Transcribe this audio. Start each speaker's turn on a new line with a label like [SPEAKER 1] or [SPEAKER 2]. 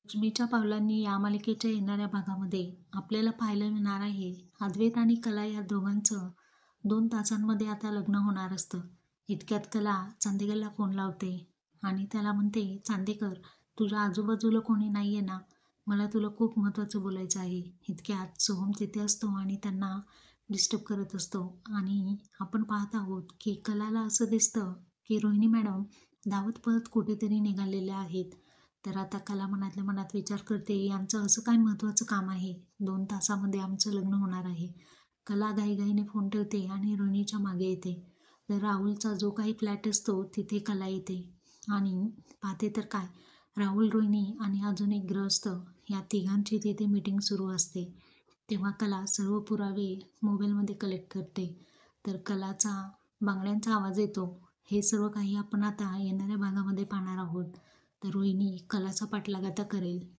[SPEAKER 1] लक्ष्मीच्या पावलांनी या मालिकेच्या येणाऱ्या भागामध्ये आपल्याला पाहायला मिळणार आहे अद्वैत आणि कला या दोघांचं 2 तासांमध्ये आता लग्न होणार असतं. इतक्यात कला चांदेकरला फोन लावते आणि त्याला म्हणते, चांदेकर, तुझ्या आजूबाजूला कोणी नाहीये ना? मला तुला खूप महत्त्वाचं बोलायचं आहे. इतक्यात सोहम तिथे असतो आणि त्यांना डिस्टर्ब करत असतो आणि आपण पाहत आहोत की कलाला असं दिसतं की रोहिणी मॅडम धावत पळत कुठेतरी निघालेल्या आहेत. तर आता कला मनातल्या मनात विचार करते, यांचं असं काय महत्त्वाचं काम आहे? 2 तासामध्ये आमचं लग्न होणार आहे. कला घाईघाईने फोन ठेवते आणि रोहिणीच्या मागे येते. तर राहुलचा जो काही फ्लॅट असतो तिथे कला येते आणि पाहते तर काय, राहुल, रोहिणी आणि अजून एक गृहस्थ या तिघांची तिथे मीटिंग सुरू असते. तेव्हा कला सर्व पुरावे मोबाईलमध्ये कलेक्ट करते. तर कलाचा बांगड्यांचा आवाज येतो. हे सर्व काही आपण आता येणाऱ्या भागामध्ये पाहणार आहोत. तर रोहिणी कलाचा पाठलाग आता करेल.